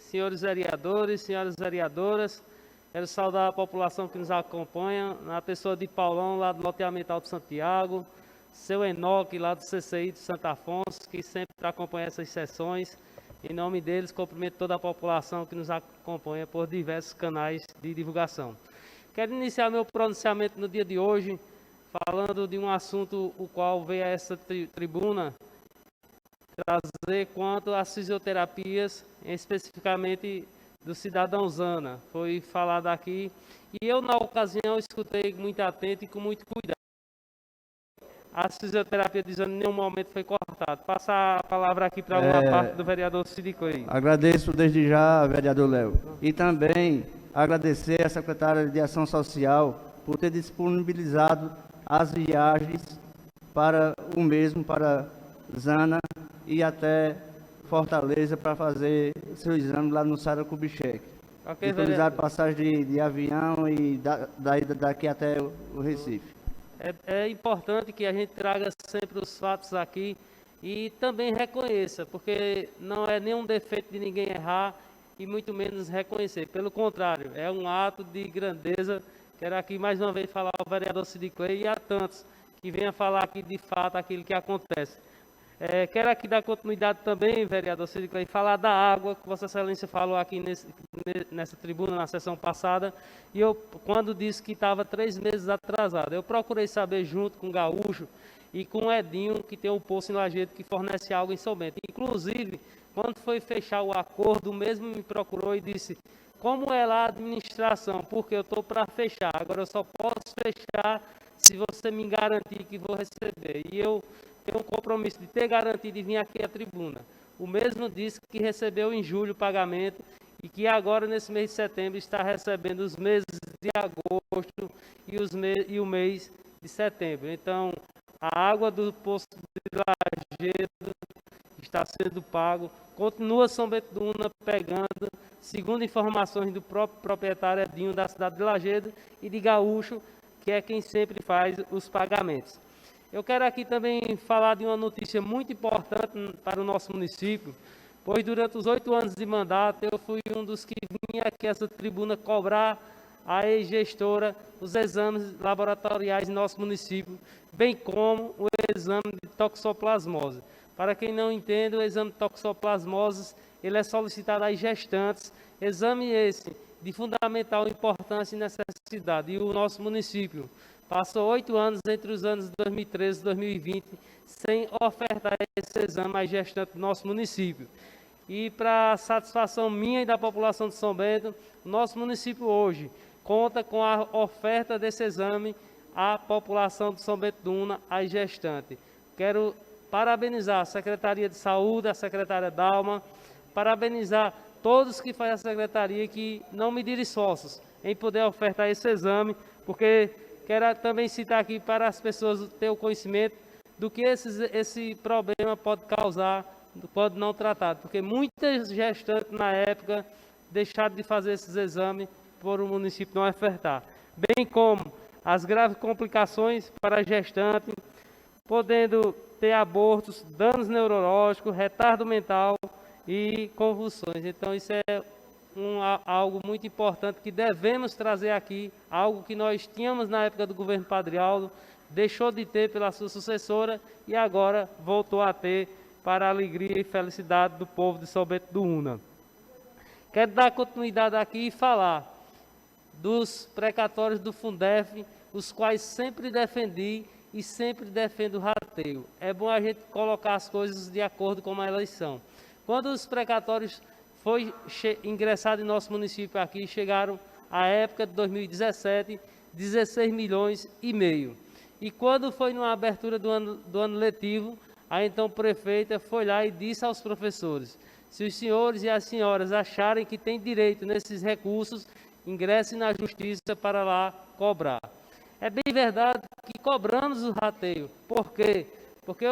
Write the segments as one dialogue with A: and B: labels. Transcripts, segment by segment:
A: senhores vereadores, senhoras vereadoras, quero saudar a população que nos acompanha, na pessoa de Paulão, lá do loteamento Alto Santiago, seu Enoque, lá do CCI de Santo Afonso, que sempre acompanha essas sessões. Em nome deles, cumprimento toda a população que nos acompanha por diversos canais de divulgação. Quero iniciar meu pronunciamento no dia de hoje, falando de um assunto o qual veio a essa tribuna trazer quanto às fisioterapias, especificamente do cidadão Zana. Foi falado aqui e eu, na ocasião, escutei muito atento e com muito cuidado. A fisioterapia de Zana em nenhum momento foi cortada. Passar a palavra aqui para uma parte do vereador Cid Coelho.
B: Agradeço desde já, vereador Léo. E também agradecer à secretária de Ação Social por ter disponibilizado as viagens para o mesmo, para Zana e até Fortaleza para fazer seu exame lá no Sara Kubitschek. Okay, disponibilizaram passagem de avião e daqui até o Recife.
A: É importante que a gente traga sempre os fatos aqui e também reconheça, porque não é nenhum defeito de ninguém errar e muito menos reconhecer. Pelo contrário, é um ato de grandeza. Quero aqui mais uma vez falar ao vereador Cid Clay e a tantos que venham falar aqui de fato aquilo que acontece. Quero aqui dar continuidade também, vereador Cid Clay, falar da água, que Vossa Excelência falou aqui nessa tribuna, na sessão passada, e eu, quando disse que estava 3 meses atrasado, eu procurei saber junto com o Gaúcho e com o Edinho, que tem um poço em Lajedo que fornece água em São Bento. Inclusive, quando foi fechar o acordo, o mesmo me procurou e disse: como é lá a administração? Porque eu estou para fechar, agora eu só posso fechar se você me garantir que vou receber. E eu tenho um compromisso de ter garantido e vir aqui à tribuna. O mesmo disse que recebeu em julho o pagamento e que agora, nesse mês de setembro, está recebendo os meses de agosto e o mês de setembro. Então, a água do poço de Lajedo está sendo pago, continua São Bento do Una pegando, segundo informações do próprio proprietário Edinho da cidade de Lajedo e de Gaúcho, que é quem sempre faz os pagamentos. Eu quero aqui também falar de uma notícia muito importante para o nosso município, pois durante os 8 anos de mandato eu fui um dos que vinha aqui a essa tribuna cobrar a ex-gestora os exames laboratoriais em nosso município, bem como o exame de toxoplasmose. Para quem não entende, o exame de toxoplasmose ele é solicitado às gestantes, exame esse de fundamental importância e necessidade. E o nosso município passou 8 anos entre os anos 2013 e 2020 sem ofertar esse exame às gestantes do nosso município. E para satisfação minha e da população de São Bento, o nosso município hoje conta com a oferta desse exame à população de São Bento do Una, às gestantes. Quero parabenizar a Secretaria de Saúde, a secretária Dalma, parabenizar todos que fazem a secretaria que não medirem esforços em poder ofertar esse exame, porque quero também citar aqui para as pessoas terem o conhecimento do que esse problema pode causar, pode não tratar, porque muitas gestantes na época deixaram de fazer esses exames por o município não ofertar, bem como as graves complicações para a gestante, podendo ter abortos, danos neurológicos, retardo mental e convulsões. Então isso é algo muito importante que devemos trazer aqui, algo que nós tínhamos na época do governo Padre Aldo, deixou de ter pela sua sucessora e agora voltou a ter para a alegria e felicidade do povo de São Bento do Una. Quero dar continuidade aqui e falar dos precatórios do Fundef, os quais sempre defendi e sempre defendo o rateio. É bom a gente colocar as coisas de acordo com a eleição. Quando os precatórios foi ingressado em nosso município aqui, chegaram à época de 2017, 16 milhões e meio. E quando foi numa abertura do ano letivo, a então prefeita foi lá e disse aos professores: se os senhores e as senhoras acharem que têm direito nesses recursos, ingressem na justiça para lá cobrar. É bem verdade que cobramos o rateio. Por quê? Porque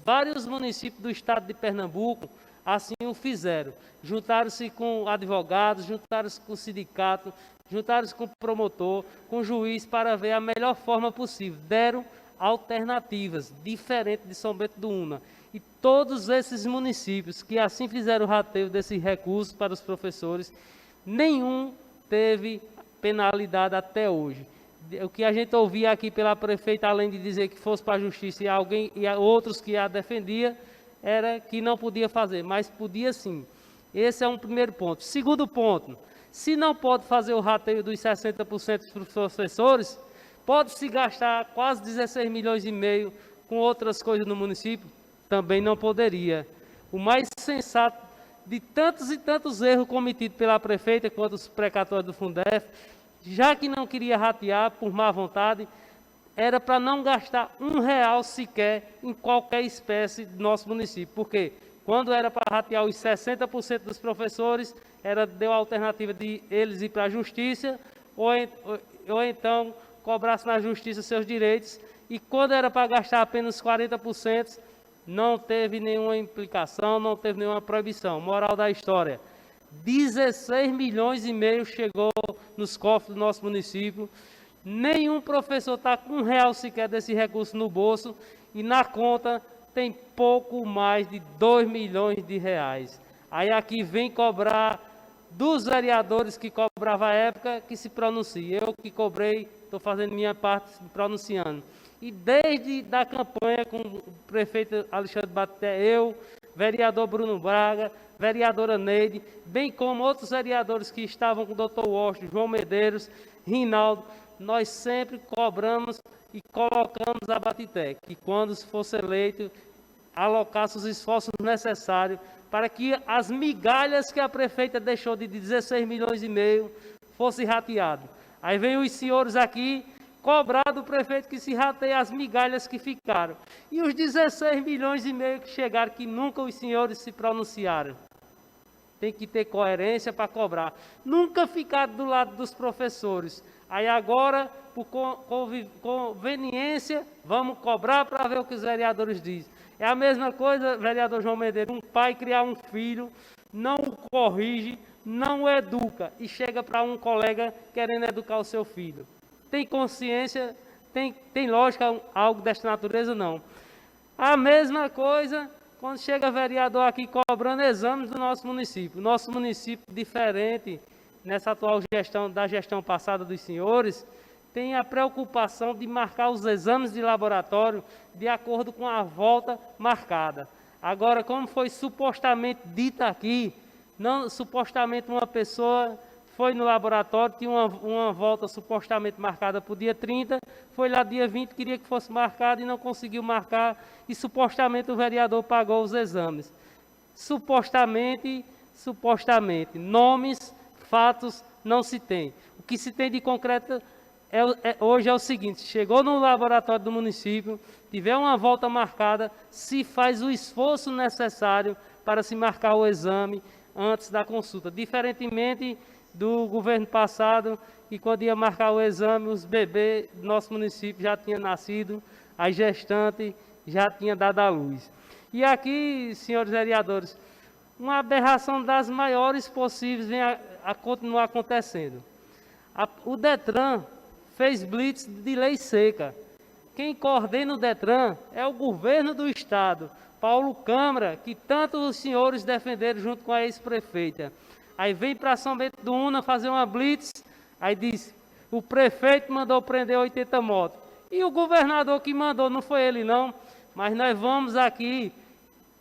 A: vários municípios do estado de Pernambuco assim o fizeram. Juntaram-se com advogados, juntaram-se com o sindicato, juntaram-se com o promotor, com o juiz para ver a melhor forma possível. Deram alternativas diferentes de São Bento do Una. E todos esses municípios que assim fizeram o rateio desse recurso para os professores, nenhum teve penalidade até hoje. O que a gente ouvia aqui pela prefeita, além de dizer que fosse para a justiça e outros que a defendia, era que não podia fazer, mas podia sim. Esse é um primeiro ponto. Segundo ponto, se não pode fazer o rateio dos 60% dos professores, pode-se gastar quase 16 milhões e meio com outras coisas no município? Também não poderia. O mais sensato de tantos e tantos erros cometidos pela prefeita quanto os precatórios do Fundef, já que não queria ratear por má vontade, era para não gastar R$1 sequer em qualquer espécie do nosso município. Por quê? Quando era para ratear os 60% dos professores, deu a alternativa de eles ir para a justiça ou então cobrasse na justiça seus direitos. E quando era para gastar apenas 40%, não teve nenhuma implicação, não teve nenhuma proibição. Moral da história, 16 milhões e meio chegou nos cofres do nosso município. Nenhum professor está com R$1 sequer desse recurso no bolso e na conta tem pouco mais de 2 milhões de reais. Aí aqui vem cobrar dos vereadores que cobravam à época que se pronuncie. Eu que cobrei, estou fazendo minha parte se pronunciando. E desde da campanha com o prefeito Alexandre Baté, eu, vereador Bruno Braga, vereadora Neide, bem como outros vereadores que estavam com o doutor Washington, João Medeiros, Rinaldo, nós sempre cobramos e colocamos a Batitec, que quando fosse eleito, alocasse os esforços necessários para que as migalhas que a prefeita deixou de 16 milhões e meio fossem rateadas. Aí vem os senhores aqui cobrar do prefeito que se rateie as migalhas que ficaram. E os 16 milhões e meio que chegaram, que nunca os senhores se pronunciaram. Tem que ter coerência para cobrar. Nunca ficar do lado dos professores. Aí agora, por conveniência, vamos cobrar para ver o que os vereadores dizem. É a mesma coisa, vereador João Medeiros, um pai criar um filho, não o corrige, não o educa e chega para um colega querendo educar o seu filho. Tem consciência, tem lógica algo desta natureza? Não. A mesma coisa quando chega vereador aqui cobrando exames do nosso município. Nosso município, diferente nessa atual gestão, da gestão passada dos senhores, tem a preocupação de marcar os exames de laboratório de acordo com a volta marcada. Agora, como foi supostamente dito aqui, supostamente uma pessoa foi no laboratório, tinha uma volta supostamente marcada para o dia 30, foi lá dia 20, queria que fosse marcado e não conseguiu marcar, e supostamente o vereador pagou os exames. Supostamente, nomes, fatos não se tem. O que se tem de concreto hoje é o seguinte: chegou no laboratório do município, tiver uma volta marcada, se faz o esforço necessário para se marcar o exame antes da consulta. Diferentemente do governo passado, que quando ia marcar o exame, os bebês do nosso município já tinham nascido, a gestante já tinha dado à luz. E aqui, senhores vereadores, uma aberração das maiores possíveis vem a continuar acontecendo. O DETRAN fez blitz de lei seca. Quem coordena o DETRAN é o governo do estado, Paulo Câmara, que tanto os senhores defenderam junto com a ex-prefeita. Aí vem para São Bento do Una fazer uma blitz, aí diz, o prefeito mandou prender 80 motos. E o governador que mandou, não foi ele não, mas nós vamos aqui,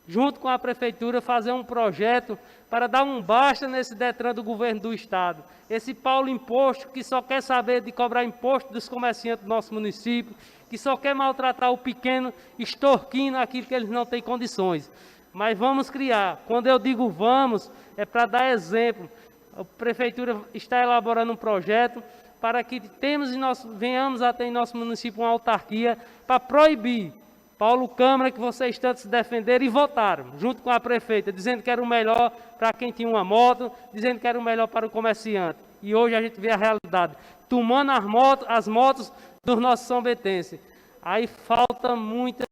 A: junto com a prefeitura, fazer um projeto para dar um basta nesse DETRAN do governo do estado. Esse Paulo Imposto, que só quer saber de cobrar imposto dos comerciantes do nosso município, que só quer maltratar o pequeno, extorquindo aquilo que eles não têm condições. Mas vamos criar. Quando eu digo vamos, é para dar exemplo. A prefeitura está elaborando um projeto para que venhamos a ter em nosso município uma autarquia para proibir. Paulo Câmara, que vocês tanto se defenderam e votaram, junto com a prefeita, dizendo que era o melhor para quem tinha uma moto, dizendo que era o melhor para o comerciante. E hoje a gente vê a realidade, tomando as motos dos nossos são-bentenses. Aí falta muita...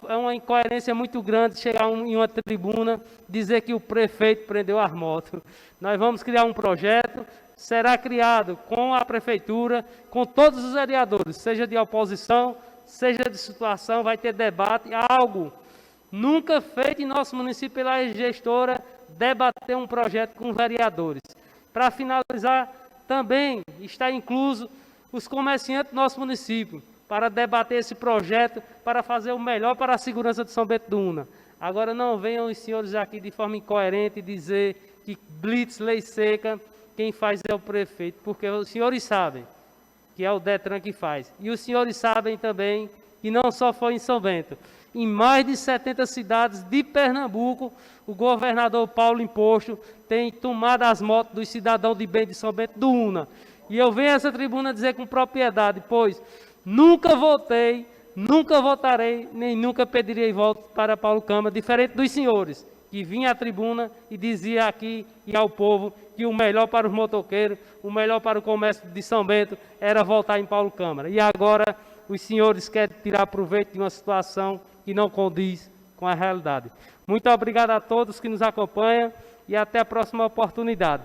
A: É uma incoerência muito grande chegar em uma tribuna dizer que o prefeito prendeu as motos. Nós vamos criar um projeto, será criado com a prefeitura, com todos os vereadores, seja de oposição, seja de situação, vai ter debate, algo Nunca feito em nosso município pela gestora debater um projeto com vereadores. Para finalizar, também está incluso os comerciantes do nosso município, para debater esse projeto, para fazer o melhor para a segurança de São Bento do Una. Agora não venham os senhores aqui de forma incoerente dizer que blitz, lei seca, quem faz é o prefeito, porque os senhores sabem que é o Detran que faz. E os senhores sabem também que não só foi em São Bento. Em mais de 70 cidades de Pernambuco, o governador Paulo Imposto tem tomado as motos dos cidadãos de bem de São Bento do Una. E eu venho a essa tribuna dizer com propriedade, pois nunca votei, nunca votarei, nem nunca pedirei voto para Paulo Câmara, diferente dos senhores, que vinha à tribuna e dizia aqui e ao povo que o melhor para os motoqueiros, o melhor para o comércio de São Bento era votar em Paulo Câmara. E agora os senhores querem tirar proveito de uma situação que não condiz com a realidade. Muito obrigado a todos que nos acompanham e até a próxima oportunidade.